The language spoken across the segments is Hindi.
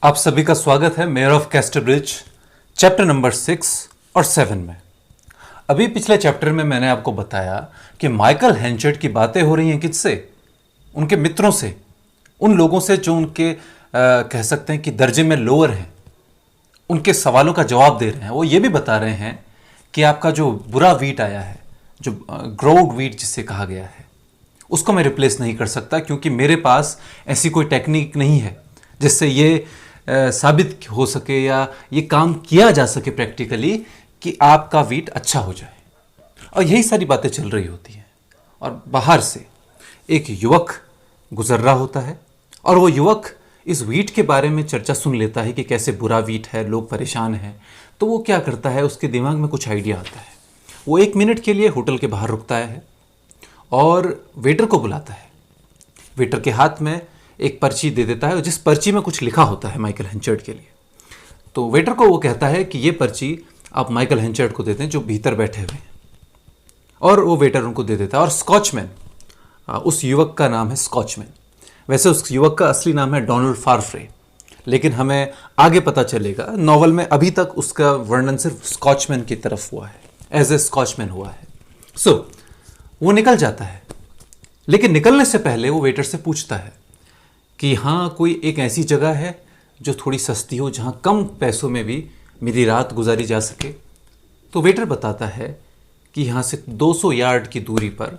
आप सभी का स्वागत है mayor of Casterbridge chapter number 6 और 7 में। अभी पिछले चैप्टर में मैंने आपको बताया कि माइकल हेंचर्ड की बातें हो रही हैं किससे? उनके मित्रों से, उन लोगों से जो उनके कह सकते हैं कि दर्जे में लोअर हैं। उनके सवालों का जवाब दे रहे हैं। वो ये भी बता रहे हैं कि आपका जो बुरा वीट आया है, जो ग्रोड वीट जिसे कहा गया है, उसको मैं रिप्लेस नहीं कर सकता क्योंकि मेरे पास ऐसी कोई टेक्निक नहीं है जिससे ये साबित हो सके या ये काम किया जा सके प्रैक्टिकली कि आपका वीट अच्छा हो जाए। और यही सारी बातें चल रही होती हैं। और बाहर से एक युवक गुजर रहा होता है और वो युवक इस वीट के बारे में चर्चा सुन लेता है कि कैसे बुरा वीट है, लोग परेशान हैं। तो वो क्या करता है, उसके दिमाग में कुछ आइडिया आता है। वो 1 मिनट के लिए होटल के बाहर रुकता है और वेटर को बुलाता है। वेटर के हाथ में एक पर्ची दे देता है जिस पर्ची में कुछ लिखा होता है माइकल हेंचर्ड के लिए। तो वेटर को वो कहता है कि ये पर्ची आप माइकल हेंचर्ड को देते हैं जो भीतर बैठे हुए हैं। और वो वेटर उनको दे देता है। और स्कॉचमैन, उस युवक का नाम है स्कॉचमैन। वैसे उस युवक का असली नाम है डोनाल्ड फारफ्रे, लेकिन हमें आगे पता चलेगा नॉवल में अभी तक उसका वर्णन सिर्फ स्कॉचमैन की तरफ हुआ है, एज ए स्कॉचमैन हुआ है। सो वो निकल जाता है, लेकिन निकलने से पहले वो वेटर से पूछता है कि हाँ कोई एक ऐसी जगह है जो थोड़ी सस्ती हो, जहाँ कम पैसों में भी मेरी रात गुजारी जा सके। तो वेटर बताता है कि यहाँ से 200 यार्ड की दूरी पर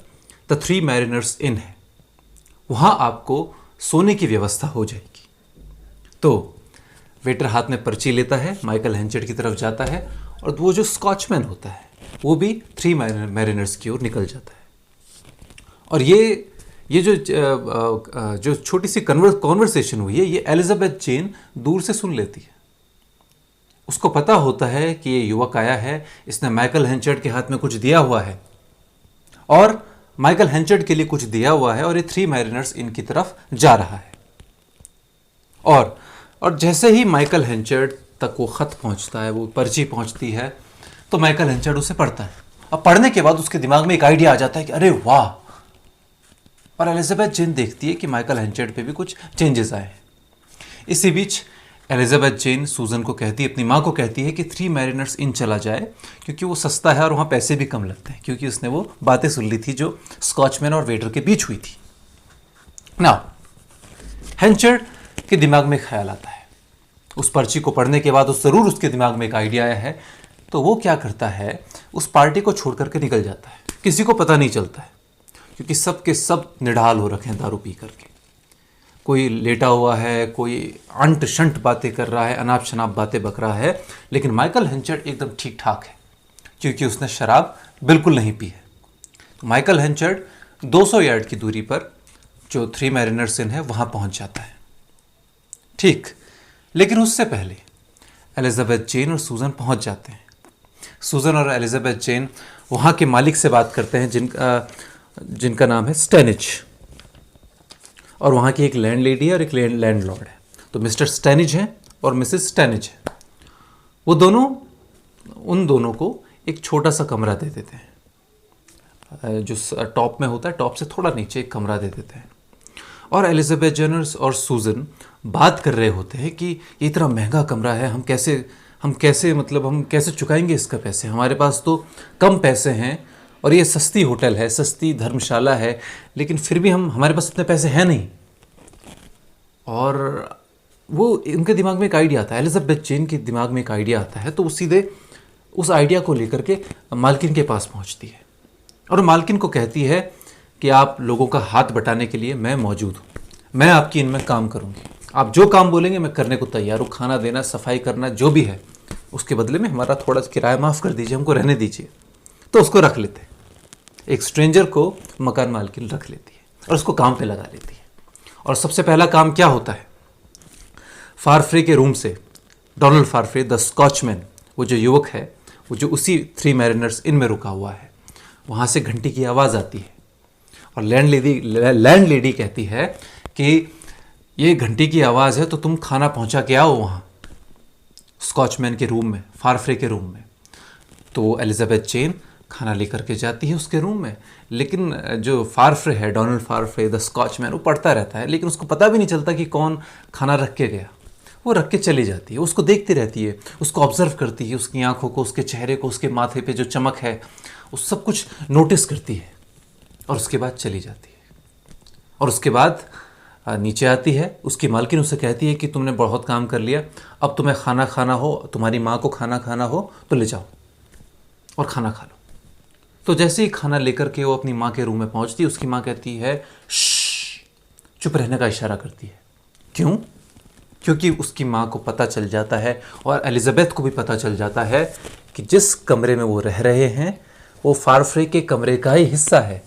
द थ्री मैरिनर्स इन है, वहाँ आपको सोने की व्यवस्था हो जाएगी। तो वेटर हाथ में पर्ची लेता है, माइकल हेंचर्ड की तरफ जाता है और वो जो स्कॉचमैन होता है वो भी थ्री मैरिनर्स की ओर निकल जाता है। और ये जो छोटी सी कॉन्वर्सेशन हुई है, ये एलिजाबेथ जेन दूर से सुन लेती है। उसको पता होता है कि ये युवक आया है, इसने माइकल हेंचर्ड के हाथ में कुछ दिया हुआ है और माइकल हेंचर्ड के लिए कुछ दिया हुआ है और ये थ्री मैरिनर्स इनकी तरफ जा रहा है। और जैसे ही माइकल हेंचर्ड तक वो खत पहुंचता है, वो पर्ची पहुंचती है, तो माइकल हेंचर्ड उसे पढ़ता है। अब पढ़ने के बाद उसके दिमाग में एक आइडिया आ जाता है कि अरे वाह। और एलिजाबेथ जेन देखती है कि माइकल हेंचर्ड पे भी कुछ चेंजेस आए हैं। इसी बीच एलिजाबेथ जेन सूजन को कहती है, अपनी माँ को कहती है कि थ्री मैरिनर्स इन चला जाए क्योंकि वो सस्ता है और वहाँ पैसे भी कम लगते हैं, क्योंकि उसने वो बातें सुन ली थी जो स्कॉचमैन और वेटर के बीच हुई थी ना। हेंचर्ड के दिमाग में ख्याल आता है। उस पर्ची को पढ़ने के बाद ज़रूर उसके दिमाग में एक आइडिया आया है। तो वो क्या करता है, उस पार्टी को छोड़ करके निकल जाता है। किसी को पता नहीं चलता है क्योंकि सब के सब निढाल हो रखे हैं दारू पी करके। कोई लेटा हुआ है, कोई अंट शंट बातें कर रहा है, अनाप शनाप बातें बक रहा है, लेकिन माइकल हेंचर्ड एकदम ठीक ठाक है क्योंकि उसने शराब बिल्कुल नहीं पी है। तो माइकल हेंचर्ड 200 यार्ड की दूरी पर जो थ्री मैरिनर्स इन है वहाँ पहुँच जाता है। ठीक, लेकिन उससे पहले एलिजाबेथ जेन और सूजन पहुँच जाते हैं। सूजन और एलिजाबेथ जेन वहाँ के मालिक से बात करते हैं जिनका नाम है स्टेनिज, और वहाँ की एक लैंड लेडी है और एक लैंडलॉर्ड है। तो मिस्टर स्टेनिज हैं और मिसेस स्टेनिज है। वो दोनों उन दोनों को एक छोटा सा कमरा दे देते हैं, जो टॉप में होता है, टॉप से थोड़ा नीचे एक कमरा दे देते हैं। और एलिजाबेथ जेन और सूजन बात कर रहे होते हैं कि ये इतना महंगा कमरा है, हम कैसे चुकाएंगे इसका पैसे, हमारे पास तो कम पैसे हैं और ये सस्ती होटल है, सस्ती धर्मशाला है, लेकिन फिर भी हमारे पास इतने पैसे हैं नहीं। और वो उनके दिमाग में एक आइडिया आता है, एलिजाबेथ जेन के दिमाग में एक आइडिया आता है। तो वो सीधे उस आइडिया को लेकर के मालकिन के पास पहुंचती है और मालकिन को कहती है कि आप लोगों का हाथ बटाने के लिए मैं मौजूद हूँ, मैं आपकी इनमें काम करूँगी, आप जो काम बोलेंगे मैं करने को तैयार हूँ, खाना देना, सफाई करना, जो भी है, उसके बदले में हमारा थोड़ा किराया माफ़ कर दीजिए, हमको रहने दीजिए। तो उसको रख लेते हैं। एक स्ट्रेंजर को मकान मालकिन रख लेती है और उसको काम पे लगा लेती है। और सबसे पहला काम क्या होता है, फारफ्रे के रूम से डोनाल्ड फारफ्रे द स्कॉचमैन, वो जो युवक है, वो जो उसी थ्री मैरिनर्स इन में रुका हुआ है, वहाँ से घंटी की आवाज़ आती है और लैंड लेडी कहती है कि ये घंटी की आवाज़ है तो तुम खाना पहुँचा के आओ वहाँ स्कॉचमैन के रूम में, फारफ्रे के रूम में। तो एलिजाबेथ जेन खाना लेकर के जाती है उसके रूम में, लेकिन जो फारफ्रे है, डोनाल्ड फारफ्रे द स्कॉचमैन, वो पढ़ता रहता है, लेकिन उसको पता भी नहीं चलता कि कौन खाना रख के गया। वो रख के चली जाती है, उसको देखती रहती है, उसको ऑब्जर्व करती है, उसकी आंखों को, उसके चेहरे को, उसके माथे पे जो चमक है, उस सब कुछ नोटिस करती है और उसके बाद चली जाती है। और उसके बाद नीचे आती है, उसकी मालकिन उसे कहती है कि तुमने बहुत काम कर लिया, अब तुम्हें खाना खाना हो, तुम्हारी माँ को खाना खाना हो तो ले जाओ और खाना खा लो। तो जैसे ही खाना लेकर के वो अपनी माँ के रूम में पहुँचती है, उसकी माँ कहती है श्श, चुप रहने का इशारा करती है। क्यों? क्योंकि उसकी माँ को पता चल जाता है और एलिज़ाबेथ को भी पता चल जाता है कि जिस कमरे में वो रह रहे हैं वो फारफ्रे के कमरे का ही हिस्सा है,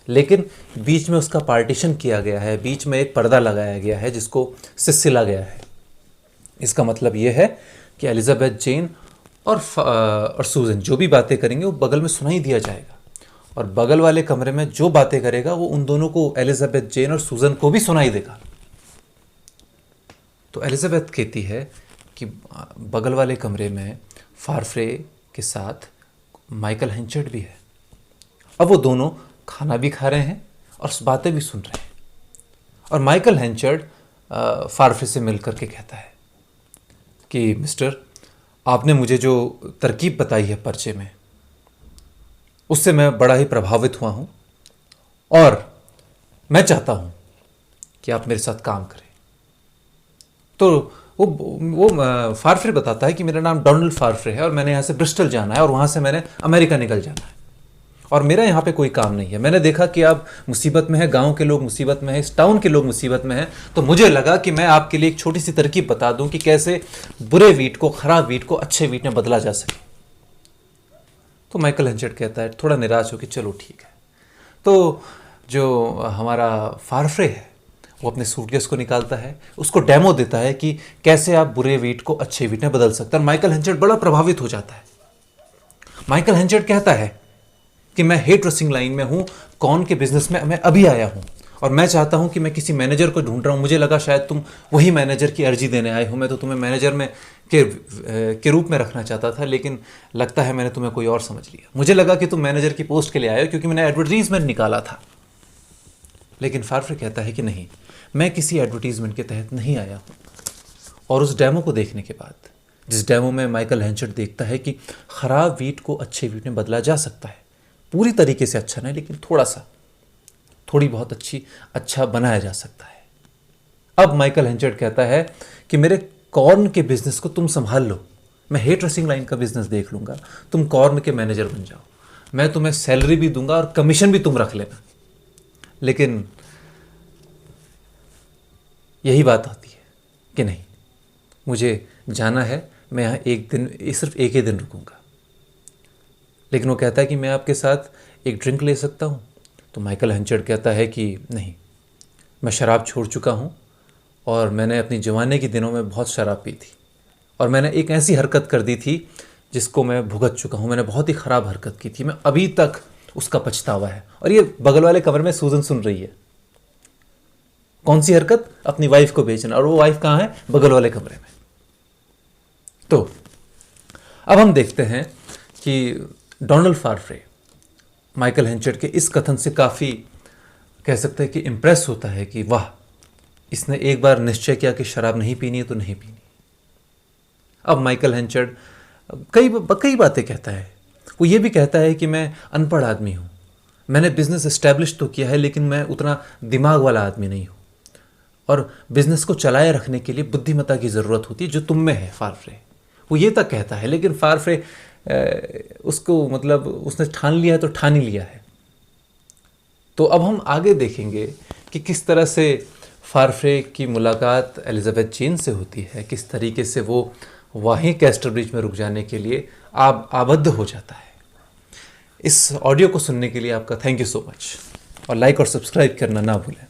लेकिन बीच में उसका पार्टीशन किया गया है, बीच में एक पर्दा लगाया गया है जिसको सिला गया है। इसका मतलब ये है कि एलिज़ाबेथ जेन और सूजन जो भी बातें करेंगे वो बगल में सुनाई दिया जाएगा, और बगल वाले कमरे में जो बातें करेगा वो उन दोनों को, एलिज़ाबेथ जेन और सूजन को भी सुनाई देगा। तो एलिज़ाबेथ कहती है कि बगल वाले कमरे में फारफ्रे के साथ माइकल हेंचर्ड भी है। अब वो दोनों खाना भी खा रहे हैं और बातें भी सुन रहे हैं। और माइकल हेंचर्ड फारफ्रे से मिल करके कहता है कि मिस्टर, आपने मुझे जो तरकीब बताई है पर्चे में, उससे मैं बड़ा ही प्रभावित हुआ हूँ और मैं चाहता हूँ कि आप मेरे साथ काम करें। तो वो फारफ्रे बताता है कि मेरा नाम डोनाल्ड फारफ्रे है और मैंने यहाँ से ब्रिस्टल जाना है और वहाँ से मैंने अमेरिका निकल जाना है और मेरा यहाँ पे कोई काम नहीं है। मैंने देखा कि आप मुसीबत में हैं, गांव के लोग मुसीबत में हैं, इस टाउन के लोग मुसीबत में हैं, तो मुझे लगा कि मैं आपके लिए एक छोटी सी तरकीब बता दूं कि कैसे बुरे वीट को, खराब वीट को अच्छे वीट में बदला जा सके। तो माइकल हेंचर्ड कहता है थोड़ा निराश हो कि चलो ठीक है। तो जो हमारा फारफ्रे है वो अपने सूटकेस को निकालता है, उसको डेमो देता है कि कैसे आप बुरे वीट को अच्छे वीट में बदल सकते हैं। और माइकल हेंचर्ड बड़ा प्रभावित हो जाता है। माइकल हेंचर्ड कहता है कि मैं हेयर ड्रेसिंग लाइन में हूँ, कॉर्न के बिजनेस में मैं अभी आया हूँ और मैं चाहता हूँ कि मैं किसी मैनेजर को ढूंढ रहा हूँ। मुझे लगा शायद तुम वही मैनेजर की अर्जी देने आए हो। मैं तो तुम्हें मैनेजर में के रूप में रखना चाहता था, लेकिन लगता है मैंने तुम्हें कोई और समझ लिया। मुझे लगा कि तुम मैनेजर की पोस्ट के लिए आए हो क्योंकि मैंने एडवर्टीजमेंट निकाला था। लेकिन फारफ्रे कहता है कि नहीं, मैं किसी एडवर्टीजमेंट के तहत नहीं आया हूँ। और उस डेमो को देखने के बाद, जिस डेमो में माइकल हेंचर्ड देखता है कि खराब वीट को अच्छे वीट में बदला जा सकता है, पूरी तरीके से अच्छा नहीं लेकिन थोड़ी बहुत अच्छा बनाया जा सकता है। अब माइकल हेंचर्ड कहता है कि मेरे कॉर्न के बिजनेस को तुम संभाल लो, मैं हेयर ड्रेसिंग लाइन का बिजनेस देख लूंगा, तुम कॉर्न के मैनेजर बन जाओ, मैं तुम्हें सैलरी भी दूंगा और कमीशन भी तुम रख लेना। लेकिन यही बात होती है कि नहीं, मुझे जाना है, मैं यहाँ एक दिन, सिर्फ एक ही दिन रुकूंगा। लेकिन वो कहता है कि मैं आपके साथ एक ड्रिंक ले सकता हूँ। तो माइकल हेंचर्ड कहता है कि नहीं, मैं शराब छोड़ चुका हूँ और मैंने अपनी जवानी के दिनों में बहुत शराब पी थी और मैंने एक ऐसी हरकत कर दी थी जिसको मैं भुगत चुका हूँ। मैंने बहुत ही ख़राब हरकत की थी, मैं अभी तक उसका पछतावा है। और ये बगल वाले कमरे में सूजन सुन रही है। कौन सी हरकत? अपनी वाइफ को बेचना। और वो वाइफ कहाँ है? बगल वाले कमरे में। तो अब हम देखते हैं कि डोनाल्ड फारफ्रे माइकल हेंचर्ड के इस कथन से काफ़ी, कह सकते हैं कि इम्प्रेस होता है कि वाह, इसने एक बार निश्चय किया कि शराब नहीं पीनी है तो नहीं पीनी। अब माइकल हेंचर्ड कई बातें कहता है। वो ये भी कहता है कि मैं अनपढ़ आदमी हूँ, मैंने बिजनेस एस्टेब्लिश तो किया है लेकिन मैं उतना दिमाग वाला आदमी नहीं हूँ, और बिजनेस को चलाए रखने के लिए बुद्धिमत्ता की ज़रूरत होती है जो तुम में है फारफ्रे। वो ये तक कहता है। लेकिन फारफ्रे उसको, मतलब उसने ठान लिया है तो ठान ही लिया है। तो अब हम आगे देखेंगे कि किस तरह से फारफ्रे की मुलाकात एलिज़ाबेथ जेन से होती है, किस तरीके से वो वहीं कैस्टरब्रिज में रुक जाने के लिए आबद्ध हो जाता है। इस ऑडियो को सुनने के लिए आपका थैंक यू सो मच, और लाइक और सब्सक्राइब करना ना भूलें।